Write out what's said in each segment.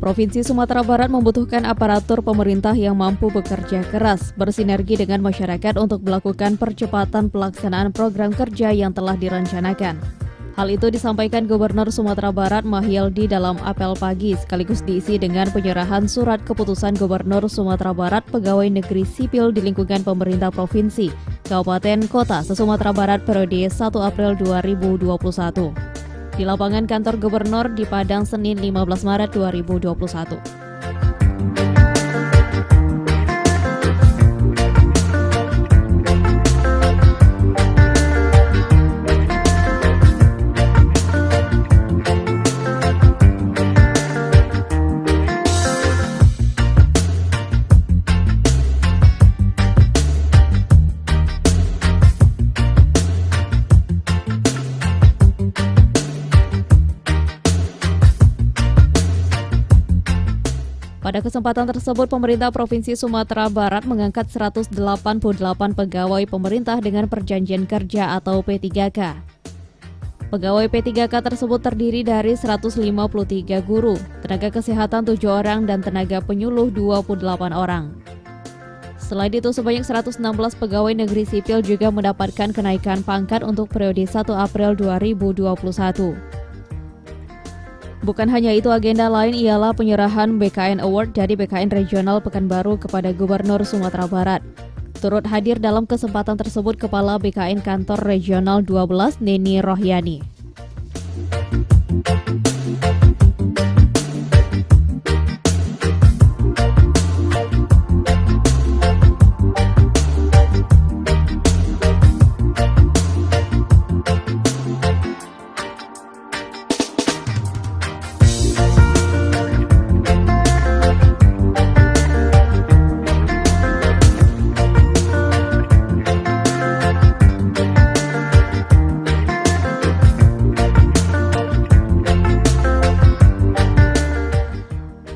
Provinsi Sumatera Barat membutuhkan aparatur pemerintah yang mampu bekerja keras, bersinergi dengan masyarakat untuk melakukan percepatan pelaksanaan program kerja yang telah direncanakan. Hal itu disampaikan Gubernur Sumatera Barat Mahyildi dalam apel pagi, sekaligus diisi dengan penyerahan surat keputusan Gubernur Sumatera Barat Pegawai Negeri Sipil di lingkungan pemerintah provinsi, Kabupaten, Kota se-Sumatera Barat periode 1 April 2021. Di lapangan kantor Gubernur di Padang, Senin 15 Maret 2021. Pada kesempatan tersebut, pemerintah Provinsi Sumatera Barat mengangkat 188 pegawai pemerintah dengan perjanjian kerja atau P3K. Pegawai P3K tersebut terdiri dari 153 guru, tenaga kesehatan 7 orang, dan tenaga penyuluh 28 orang. Selain itu, sebanyak 116 pegawai negeri sipil juga mendapatkan kenaikan pangkat untuk periode 1 April 2021. Bukan hanya itu, agenda lain ialah penyerahan BKN Award dari BKN Regional Pekanbaru kepada Gubernur Sumatera Barat. Turut hadir dalam kesempatan tersebut Kepala BKN Kantor Regional 12 Neni Rohyani.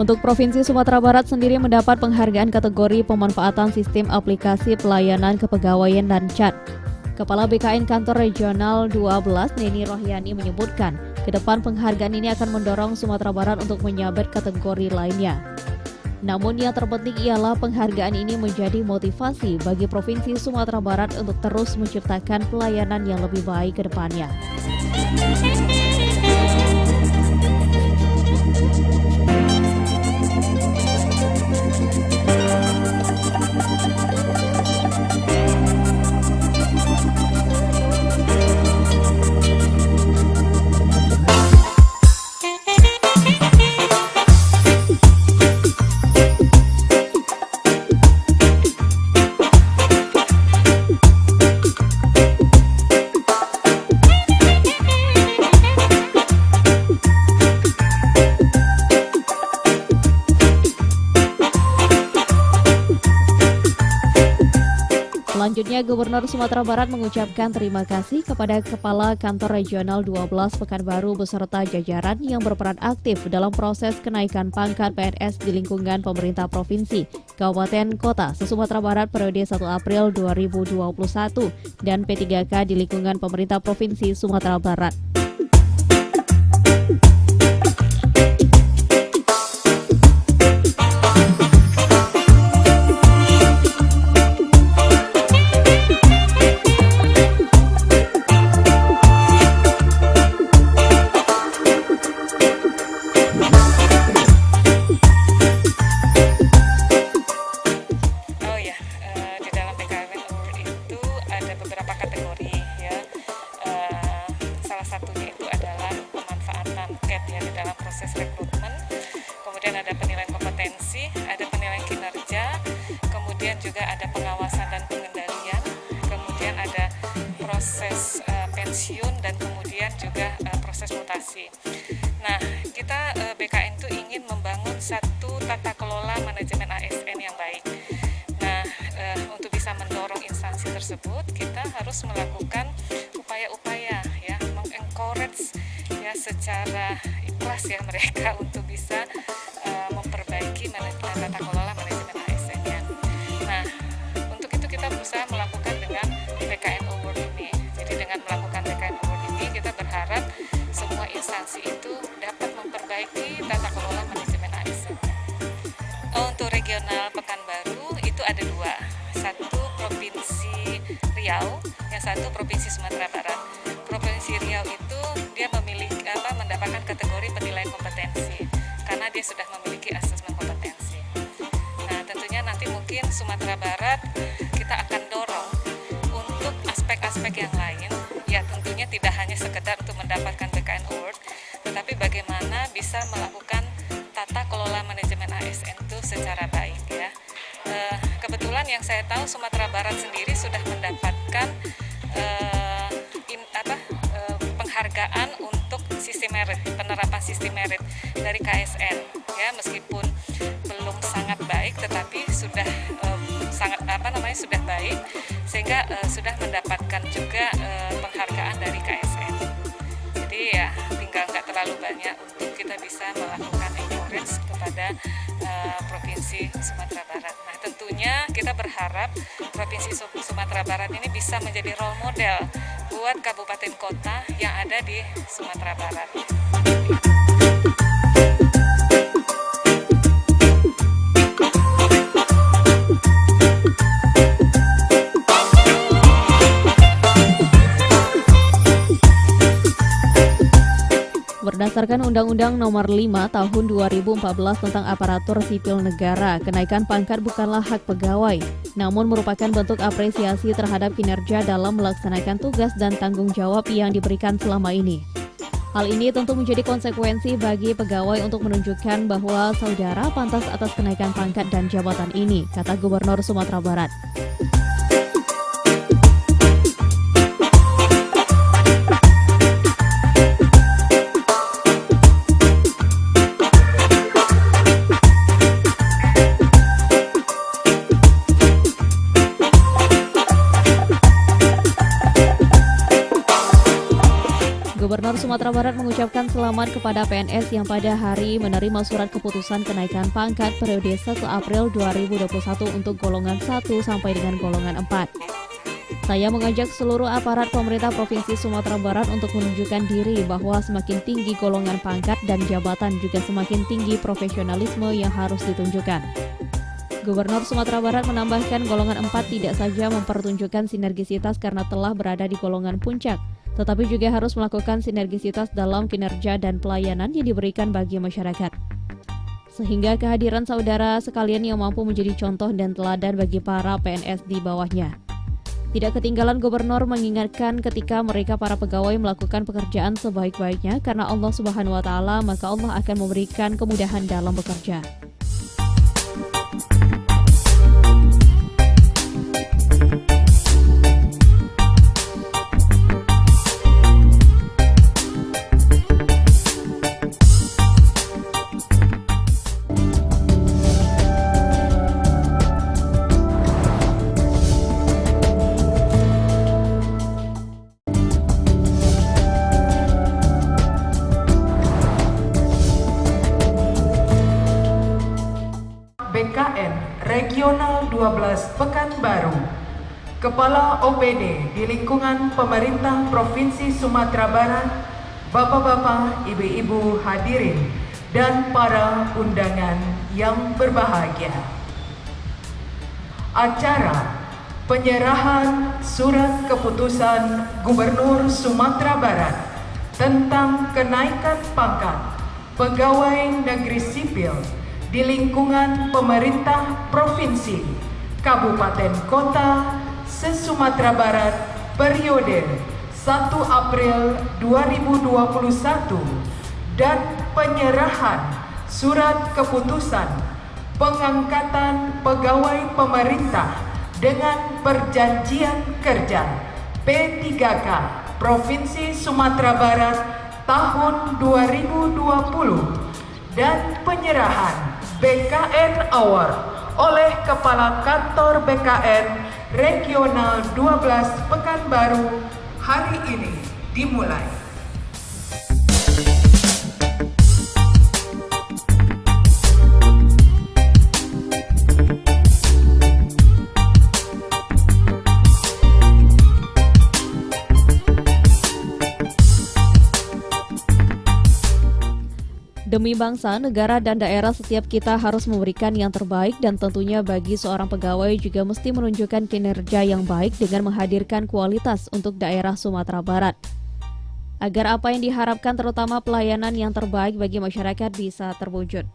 Untuk Provinsi Sumatera Barat sendiri mendapat penghargaan kategori pemanfaatan sistem aplikasi pelayanan kepegawaian dan CHAT. Kepala BKN Kantor Regional 12 Neni Rohyani menyebutkan, ke depan penghargaan ini akan mendorong Sumatera Barat untuk menyabet kategori lainnya. Namun yang terpenting ialah penghargaan ini menjadi motivasi bagi Provinsi Sumatera Barat untuk terus menciptakan pelayanan yang lebih baik ke depannya. Selanjutnya, Gubernur Sumatera Barat mengucapkan terima kasih kepada Kepala Kantor Regional 12 Pekanbaru beserta jajaran yang berperan aktif dalam proses kenaikan pangkat PNS di lingkungan pemerintah provinsi, Kabupaten, Kota se-Sumatera Barat periode 1 April 2021 dan P3K di lingkungan pemerintah Provinsi Sumatera Barat. Satunya itu adalah pemanfaatan CAT ya di dalam proses rekrutmen, kemudian ada penilaian kompetensi, ada penilaian kinerja, kemudian juga ada pengawasan dan pengendalian, kemudian ada proses pensiun, dan kemudian juga proses mutasi. Nah, kita BKN itu ingin membangun satu tata kelola manajemen ASN yang baik. Nah, untuk bisa mendorong instansi tersebut, kita harus melakukan upaya-upaya ya, encourage ya secara ikhlas ya mereka untuk bisa memperbaiki tata kelola manajemen ASN-nya. Nah, untuk itu kita berusaha melakukan dengan BKN Award ini. Jadi dengan melakukan BKN Award ini, kita berharap semua instansi itu dapat memperbaiki tata kelola manajemen ASN. Kalau untuk regional Pekanbaru itu ada 2, satu Provinsi Riau, yang satu Provinsi Sumatera Barat. Provinsi Riau itu dia mendapatkan kategori penilaian kompetensi karena dia sudah memiliki asesmen kompetensi. Nah, tentunya nanti mungkin Sumatera Barat kita akan dorong untuk aspek-aspek yang lain, ya tentunya tidak hanya sekedar untuk mendapatkan BKN Award, tetapi bagaimana bisa melakukan tata kelola manajemen ASN itu secara baik ya. Kebetulan yang saya tahu Sumatera Barat sendiri sudah mendapatkan penghargaan untuk sistem merit, penerapan sistem merit dari KSN ya, meskipun belum sangat baik tetapi sudah sudah baik sehingga sudah mendapatkan juga penghargaan dari KSN. Jadi ya tinggal nggak terlalu banyak untuk kita bisa melakukan encourage kepada Provinsi Sumatera Barat. Nah, tentunya kita berharap Provinsi Sumatera Barat ini bisa menjadi role model buat kabupaten kota yang ada di Sumatera Barat. Berdasarkan Undang-Undang Nomor 5 Tahun 2014 tentang Aparatur Sipil Negara, kenaikan pangkat bukanlah hak pegawai, namun merupakan bentuk apresiasi terhadap kinerja dalam melaksanakan tugas dan tanggung jawab yang diberikan selama ini. Hal ini tentu menjadi konsekuensi bagi pegawai untuk menunjukkan bahwa saudara pantas atas kenaikan pangkat dan jabatan ini, kata Gubernur Sumatera Barat. Gubernur Sumatera Barat mengucapkan selamat kepada PNS yang pada hari menerima surat keputusan kenaikan pangkat periode 1 April 2021 untuk golongan 1 sampai dengan golongan 4. Saya mengajak seluruh aparat pemerintah Provinsi Sumatera Barat untuk menunjukkan diri bahwa semakin tinggi golongan pangkat dan jabatan juga semakin tinggi profesionalisme yang harus ditunjukkan. Gubernur Sumatera Barat menambahkan golongan 4 tidak saja mempertunjukkan sinergisitas karena telah berada di golongan puncak, tetapi juga harus melakukan sinergisitas dalam kinerja dan pelayanan yang diberikan bagi masyarakat. Sehingga kehadiran saudara sekalian yang mampu menjadi contoh dan teladan bagi para PNS di bawahnya. Tidak ketinggalan Gubernur mengingatkan ketika mereka para pegawai melakukan pekerjaan sebaik-baiknya karena Allah Subhanahu wa Ta'ala, maka Allah akan memberikan kemudahan dalam bekerja. BKN Regional 12 Pekanbaru, Kepala OPD di lingkungan pemerintah Provinsi Sumatera Barat, Bapak-bapak, Ibu-ibu hadirin, dan para undangan yang berbahagia. Acara penyerahan surat keputusan Gubernur Sumatera Barat tentang kenaikan pangkat pegawai negeri sipil di lingkungan pemerintah provinsi, kabupaten kota se-Sumatera Barat periode 1 April 2021 dan penyerahan surat keputusan pengangkatan pegawai pemerintah dengan perjanjian kerja P3K Provinsi Sumatera Barat tahun 2020 dan penyerahan BKN Award oleh Kepala Kantor BKN Regional 12 Pekanbaru hari ini dimulai. Demi bangsa, negara, dan daerah, setiap kita harus memberikan yang terbaik dan tentunya bagi seorang pegawai juga mesti menunjukkan kinerja yang baik dengan menghadirkan kualitas untuk daerah Sumatera Barat. Agar apa yang diharapkan terutama pelayanan yang terbaik bagi masyarakat bisa terwujud.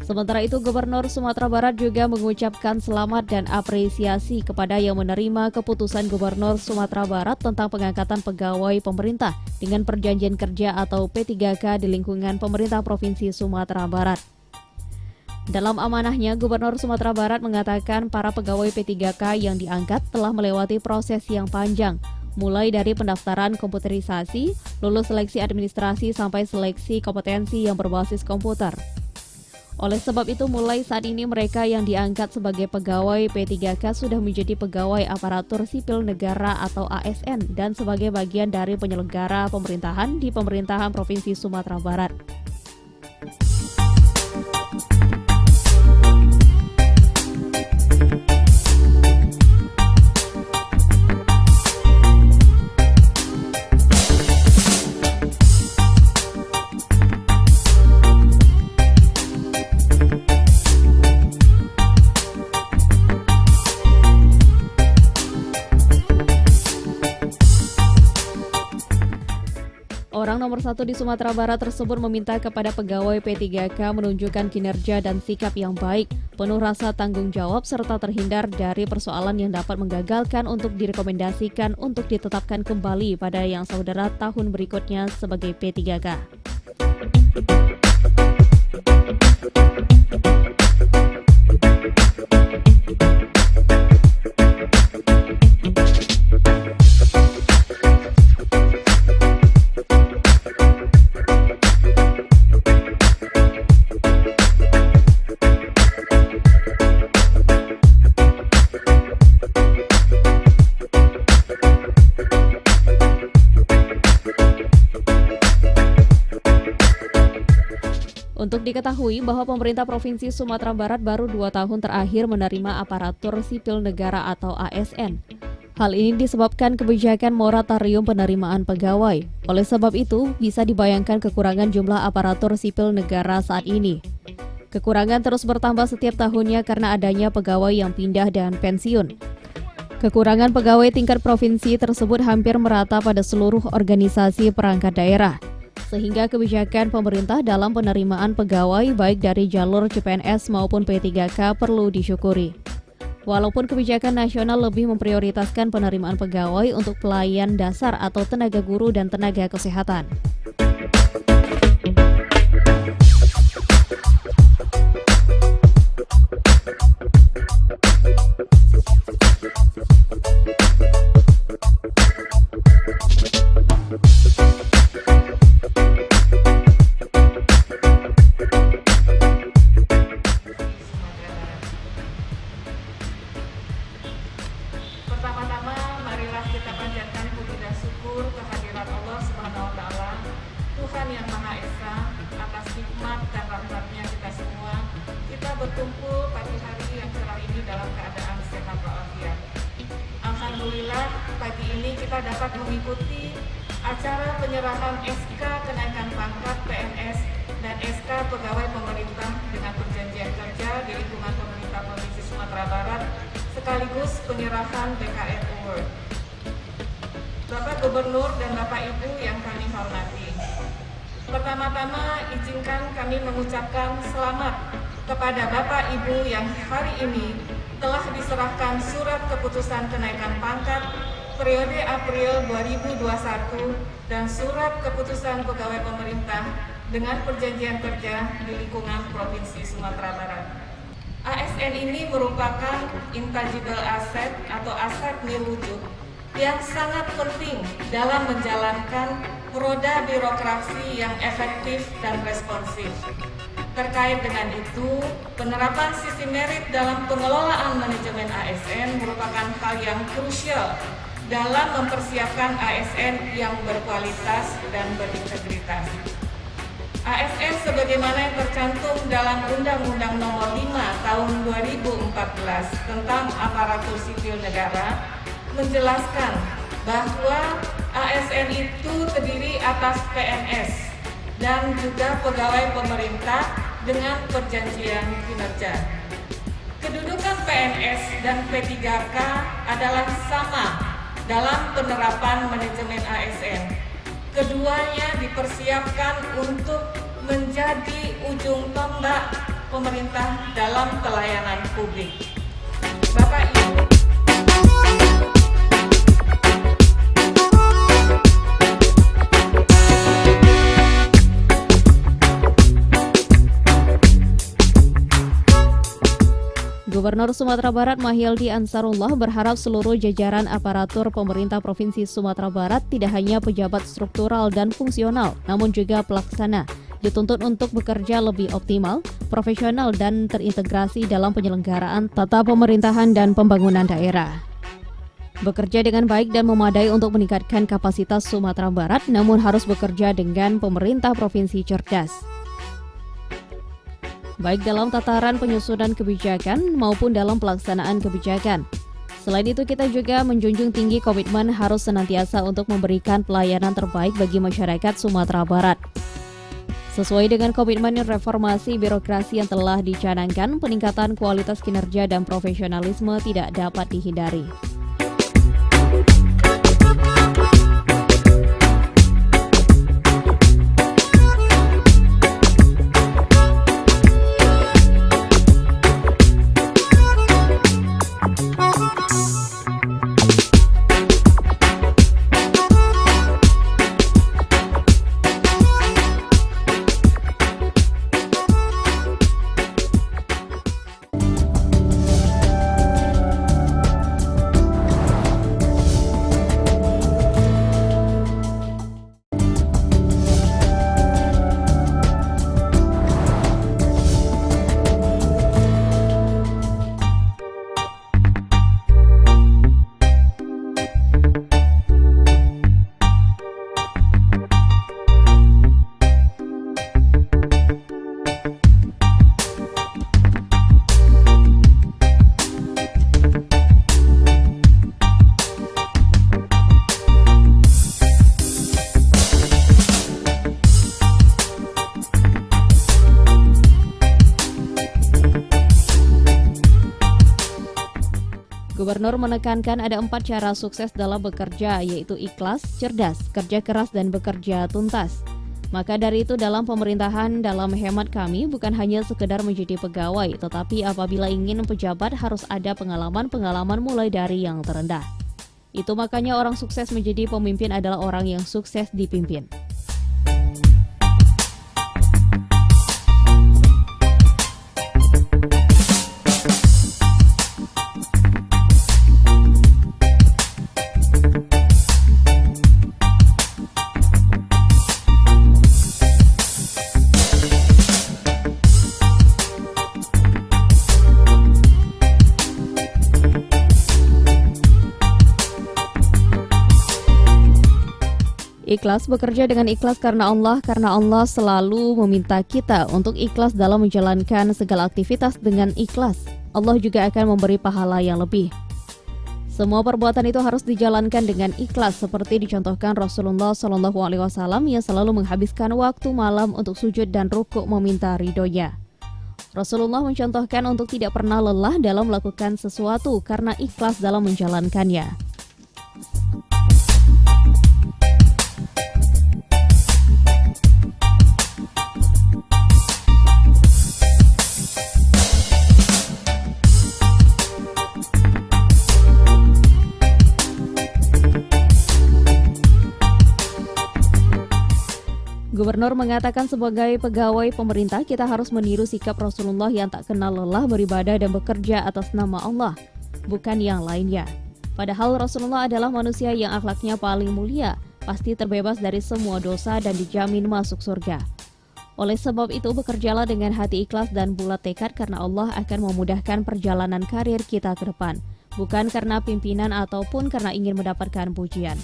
Sementara itu, Gubernur Sumatera Barat juga mengucapkan selamat dan apresiasi kepada yang menerima keputusan Gubernur Sumatera Barat tentang pengangkatan pegawai pemerintah dengan perjanjian kerja atau P3K di lingkungan pemerintah Provinsi Sumatera Barat. Dalam amanahnya, Gubernur Sumatera Barat mengatakan para pegawai P3K yang diangkat telah melewati proses yang panjang, mulai dari pendaftaran komputerisasi, lulus seleksi administrasi sampai seleksi kompetensi yang berbasis komputer. Oleh sebab itu, mulai saat ini mereka yang diangkat sebagai pegawai P3K sudah menjadi pegawai aparatur sipil negara atau ASN dan sebagai bagian dari penyelenggara pemerintahan di pemerintahan Provinsi Sumatera Barat. Orang nomor 1 di Sumatera Barat tersebut meminta kepada pegawai P3K menunjukkan kinerja dan sikap yang baik, penuh rasa tanggung jawab, serta terhindar dari persoalan yang dapat menggagalkan untuk direkomendasikan untuk ditetapkan kembali pada yang saudara tahun berikutnya sebagai P3K. Untuk diketahui bahwa pemerintah Provinsi Sumatera Barat baru 2 tahun terakhir menerima aparatur sipil negara atau ASN. Hal ini disebabkan kebijakan moratorium penerimaan pegawai. Oleh sebab itu, bisa dibayangkan kekurangan jumlah aparatur sipil negara saat ini. Kekurangan terus bertambah setiap tahunnya karena adanya pegawai yang pindah dan pensiun. Kekurangan pegawai tingkat provinsi tersebut hampir merata pada seluruh organisasi perangkat daerah. Sehingga kebijakan pemerintah dalam penerimaan pegawai baik dari jalur CPNS maupun P3K perlu disyukuri. Walaupun kebijakan nasional lebih memprioritaskan penerimaan pegawai untuk pelayan dasar atau tenaga guru dan tenaga kesehatan. Pertama-tama, marilah kita panjatkan puji dan syukur kehadirat Allah Subhanahu wa Ta'ala, Tuhan yang Maha Esa, atas nikmat dan rahmat-Nya kita semua. Kita berkumpul pagi hari yang cerah ini dalam keadaan sehat walafiat. Alhamdulillah, pagi ini kita dapat mengikuti acara penyerahan SK kenaikan pangkat PNS dan SK pegawai pemerintah dengan perjanjian kerja di lingkungan pemerintah Provinsi Sumatera Barat, sekaligus penyerahan BKN Award. Bapak Gubernur dan Bapak Ibu yang kami hormati, pertama-tama izinkan kami mengucapkan selamat kepada Bapak Ibu yang hari ini telah diserahkan surat keputusan kenaikan pangkat periode April 2021 dan surat keputusan pegawai pemerintah dengan perjanjian kerja di lingkungan Provinsi Sumatera Barat. ASN ini merupakan intangible asset atau aset nilai wujud yang sangat penting dalam menjalankan roda moda birokrasi yang efektif dan responsif. Terkait dengan itu, penerapan sistem merit dalam pengelolaan manajemen ASN merupakan hal yang krusial dalam mempersiapkan ASN yang berkualitas dan berintegritas. ASN sebagaimana yang tercantum dalam Undang-Undang Nomor 5 Tahun 2014 tentang Aparatur Sipil Negara menjelaskan bahwa ASN itu terdiri atas PNS dan juga pegawai pemerintah dengan perjanjian kinerja. Kedudukan PNS dan P3K adalah sama dalam penerapan manajemen ASN. Keduanya dipersiapkan untuk menjadi ujung tombak pemerintah dalam pelayanan publik. Bapak Ibu, Gubernur Sumatera Barat Mahyildi Ansarullah berharap seluruh jajaran aparatur pemerintah Provinsi Sumatera Barat tidak hanya pejabat struktural dan fungsional, namun juga pelaksana, dituntut untuk bekerja lebih optimal, profesional dan terintegrasi dalam penyelenggaraan tata pemerintahan dan pembangunan daerah. Bekerja dengan baik dan memadai untuk meningkatkan kapasitas Sumatera Barat, namun harus bekerja dengan pemerintah provinsi cerdas, baik dalam tataran penyusunan kebijakan maupun dalam pelaksanaan kebijakan. Selain itu, kita juga menjunjung tinggi komitmen harus senantiasa untuk memberikan pelayanan terbaik bagi masyarakat Sumatera Barat. Sesuai dengan komitmen reformasi birokrasi yang telah dicanangkan, peningkatan kualitas kinerja dan profesionalisme tidak dapat dihindari. Gubernur menekankan ada 4 cara sukses dalam bekerja, yaitu ikhlas, cerdas, kerja keras, dan bekerja tuntas. Maka dari itu dalam pemerintahan, dalam hemat kami bukan hanya sekedar menjadi pegawai, tetapi apabila ingin pejabat harus ada pengalaman-pengalaman mulai dari yang terendah. Itu makanya orang sukses menjadi pemimpin adalah orang yang sukses dipimpin. Ikhlas, bekerja dengan ikhlas karena Allah selalu meminta kita untuk ikhlas dalam menjalankan segala aktivitas dengan ikhlas. Allah juga akan memberi pahala yang lebih. Semua perbuatan itu harus dijalankan dengan ikhlas, seperti dicontohkan Rasulullah SAW yang selalu menghabiskan waktu malam untuk sujud dan rukuk meminta ridhonya. Rasulullah mencontohkan untuk tidak pernah lelah dalam melakukan sesuatu karena ikhlas dalam menjalankannya. Gubernur mengatakan sebagai pegawai pemerintah kita harus meniru sikap Rasulullah yang tak kenal lelah beribadah dan bekerja atas nama Allah, bukan yang lainnya. Padahal Rasulullah adalah manusia yang akhlaknya paling mulia, pasti terbebas dari semua dosa dan dijamin masuk surga. Oleh sebab itu, bekerjalah dengan hati ikhlas dan bulat tekad karena Allah akan memudahkan perjalanan karir kita ke depan, bukan karena pimpinan ataupun karena ingin mendapatkan pujian.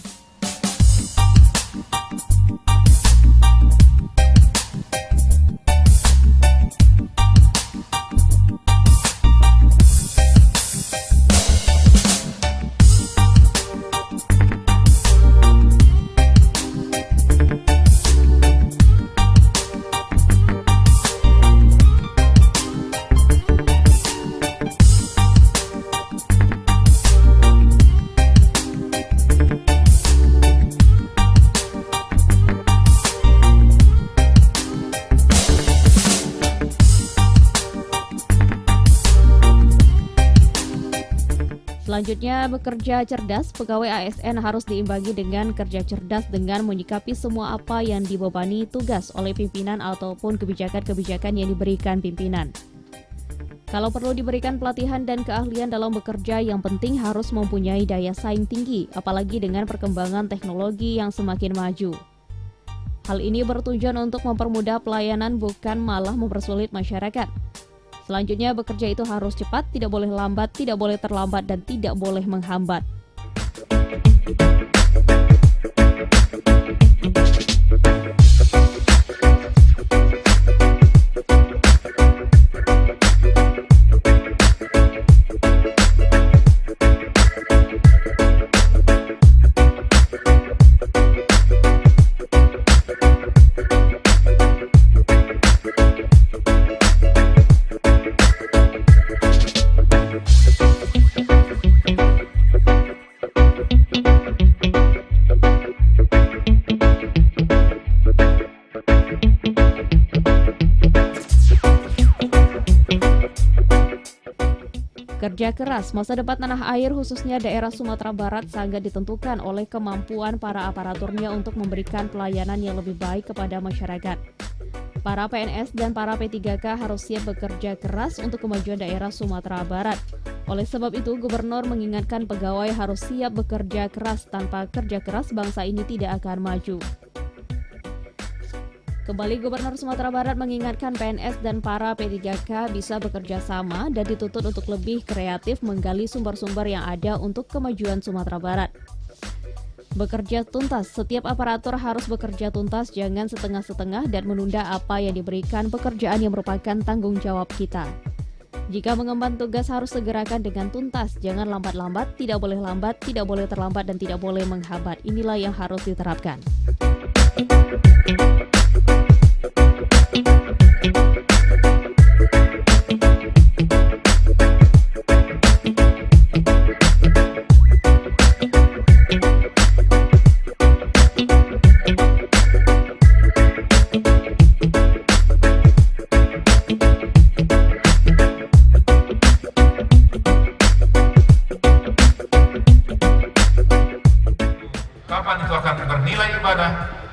Selanjutnya, bekerja cerdas. Pegawai ASN harus diimbangi dengan kerja cerdas dengan menyikapi semua apa yang dibebani tugas oleh pimpinan ataupun kebijakan-kebijakan yang diberikan pimpinan. Kalau perlu diberikan pelatihan dan keahlian dalam bekerja, yang penting harus mempunyai daya saing tinggi, apalagi dengan perkembangan teknologi yang semakin maju. Hal ini bertujuan untuk mempermudah pelayanan, bukan malah mempersulit masyarakat. Selanjutnya, bekerja itu harus cepat, tidak boleh lambat, tidak boleh terlambat, dan tidak boleh menghambat. Kerja keras. Masa depan tanah air khususnya daerah Sumatera Barat sangat ditentukan oleh kemampuan para aparaturnya untuk memberikan pelayanan yang lebih baik kepada masyarakat. Para PNS dan para P3K harus siap bekerja keras untuk kemajuan daerah Sumatera Barat. Oleh sebab itu, Gubernur mengingatkan pegawai harus siap bekerja keras. Tanpa kerja keras, bangsa ini tidak akan maju. Kembali, Gubernur Sumatera Barat mengingatkan PNS dan para P3K bisa bekerja sama dan dituntut untuk lebih kreatif menggali sumber-sumber yang ada untuk kemajuan Sumatera Barat. Bekerja tuntas. Setiap aparatur harus bekerja tuntas, jangan setengah-setengah dan menunda apa yang diberikan pekerjaan yang merupakan tanggung jawab kita. Jika mengemban tugas harus segerakan dengan tuntas, jangan lambat-lambat, tidak boleh lambat, tidak boleh terlambat, dan tidak boleh menghambat. Inilah yang harus diterapkan. Kapan itu akan bernilai ibadah?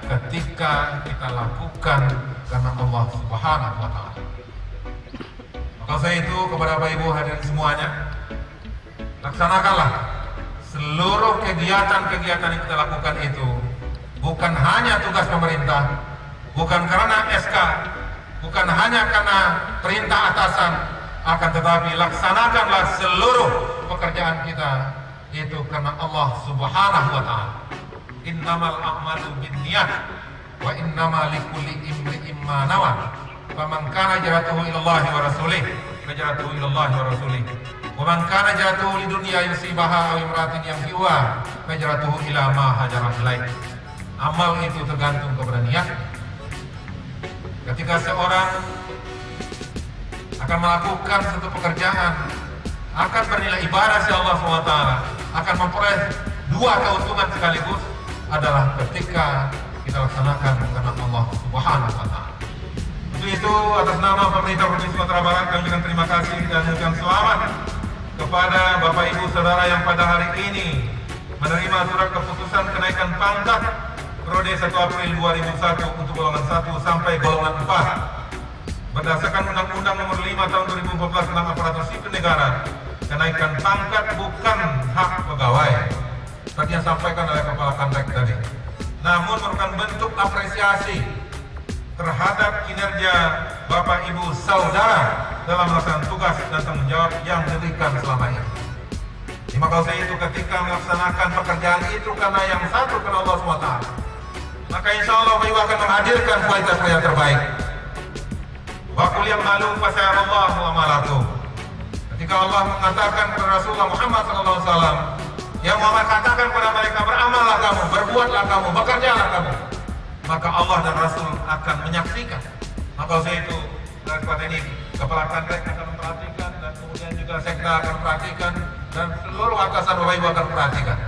Ketika kita lakukan karena Allah Subhanahu wa Ta'ala. Maka saya itu kepada Bapak Ibu hadirin semuanya, laksanakanlah seluruh kegiatan-kegiatan yang kita lakukan itu bukan hanya tugas pemerintah, bukan karena SK, bukan hanya karena perintah atasan, akan tetapi laksanakanlah seluruh pekerjaan kita itu karena Allah Subhanahu wa Ta'ala. Innamal a'malu binniyat wa innama likulli imri'in ma nawa. Faman kana hijratuhu ila Allah wa rasulih, hijratuhu ila Allah wa rasulih. Wa man kana hijratuhu lidunya yusibaha aw imra'atin yankihuha, hijratuhu ila ma hajara ilaih. Amal itu tergantung kepada niat. Ketika seorang akan melakukan satu pekerjaan, akan bernilai ibadah si Allah SWT, akan memperoleh dua keuntungan sekaligus, adalah ketika kita laksanakan karena Allah Subhanahu wa Ta'ala. Untuk itu, atas nama pemerintah Provinsi Sumatera Barat, kami dengan terima kasih dan mengucapkan selamat kepada Bapak Ibu Saudara yang pada hari ini menerima surat keputusan kenaikan pangkat periode 1 April 2001 untuk golongan 1 sampai golongan 4. Berdasarkan Undang-Undang Nomor 5 Tahun 2014 tentang Aparatur Sipil Negara, kenaikan pangkat bukan hak pegawai. Tadi yang sampaikan oleh Kepala Kantek tadi. namun merupakan bentuk apresiasi terhadap kinerja Bapak Ibu Saudara dalam melaksanakan tugas dan tanggung jawab yang diberikan selama ini. Maka saya itu ketika melaksanakan pekerjaan itu karena yang satu karena Allah SWT, maka insya Allah Bapak Ibu akan menghadirkan kualitas yang terbaik. Wa qul ya'malu fa sayarallahu amalakum. Ketika Allah mengatakan kepada Rasulullah Muhammad SAW, ya Muhammad, katakan kepada mereka, beramallah kamu, berbuatlah kamu, bekerjalah kamu, maka Allah dan Rasul akan menyaksikan. Maka saya itu dari kota ini Kepala Kangrek akan memperhatikan, dan kemudian juga Sekda akan memperhatikan, dan seluruh atasan Bapak Ibu akan memperhatikan.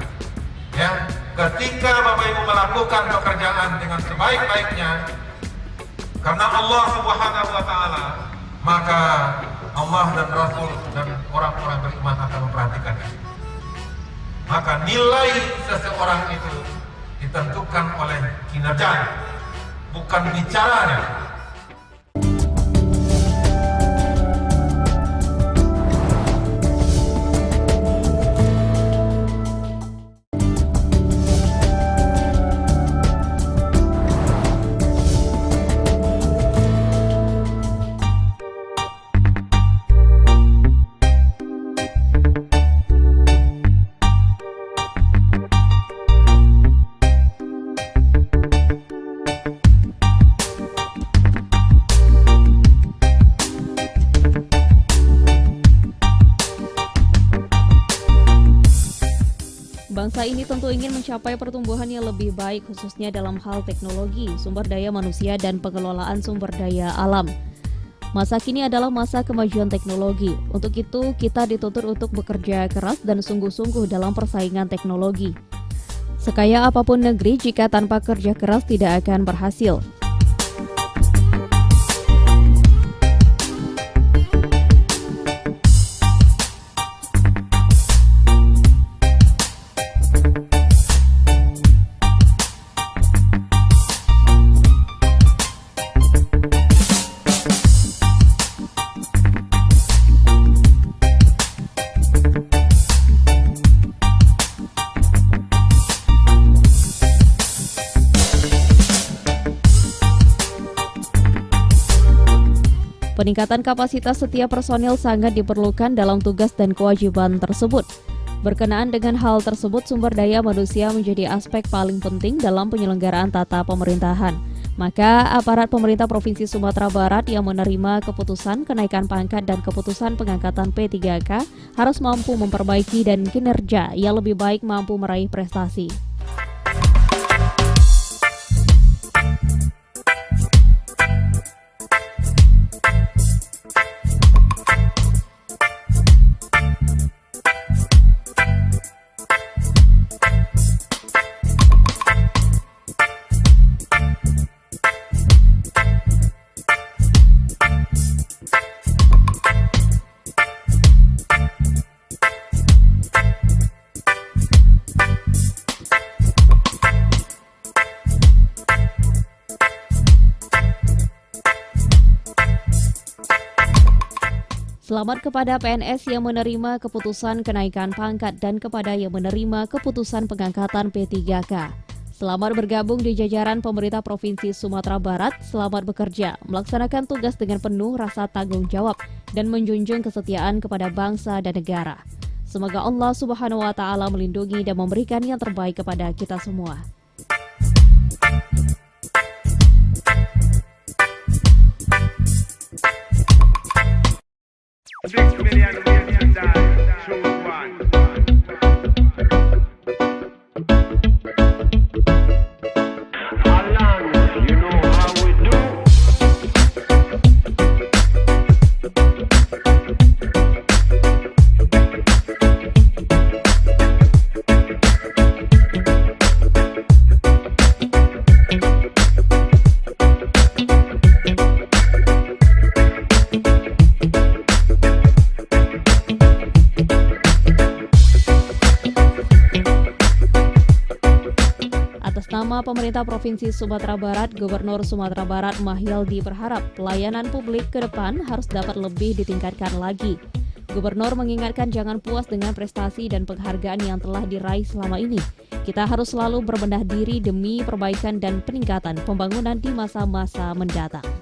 Ya, ketika Bapak Ibu melakukan pekerjaan dengan sebaik-baiknya karena Allah Subhanahu wa Ta'ala, maka Allah dan Rasul dan orang-orang beriman akan memperhatikannya. Maka nilai seseorang itu ditentukan oleh kinerja, bukan bicaranya. Bangsa ini tentu ingin mencapai pertumbuhan yang lebih baik, khususnya dalam hal teknologi, sumber daya manusia, dan pengelolaan sumber daya alam. Masa kini adalah masa kemajuan teknologi. Untuk itu, kita dituntut untuk bekerja keras dan sungguh-sungguh dalam persaingan teknologi. Sekaya apapun negeri, jika tanpa kerja keras tidak akan berhasil. Peningkatan kapasitas setiap personil sangat diperlukan dalam tugas dan kewajiban tersebut. Berkenaan dengan hal tersebut, sumber daya manusia menjadi aspek paling penting dalam penyelenggaraan tata pemerintahan. Maka aparat pemerintah Provinsi Sumatera Barat yang menerima keputusan kenaikan pangkat dan keputusan pengangkatan P3K harus mampu memperbaiki dan kinerja yang lebih baik, mampu meraih prestasi. Selamat kepada PNS yang menerima keputusan kenaikan pangkat dan kepada yang menerima keputusan pengangkatan P3K. Selamat bergabung di jajaran pemerintah Provinsi Sumatera Barat. Selamat bekerja, melaksanakan tugas dengan penuh rasa tanggung jawab dan menjunjung kesetiaan kepada bangsa dan negara. Semoga Allah Subhanahu wa Ta'ala melindungi dan memberikan yang terbaik kepada kita semua. Nama pemerintah Provinsi Sumatera Barat, Gubernur Sumatera Barat Mahyildi berharap pelayanan publik ke depan harus dapat lebih ditingkatkan lagi. Gubernur mengingatkan jangan puas dengan prestasi dan penghargaan yang telah diraih selama ini. Kita harus selalu berbenah diri demi perbaikan dan peningkatan pembangunan di masa-masa mendatang.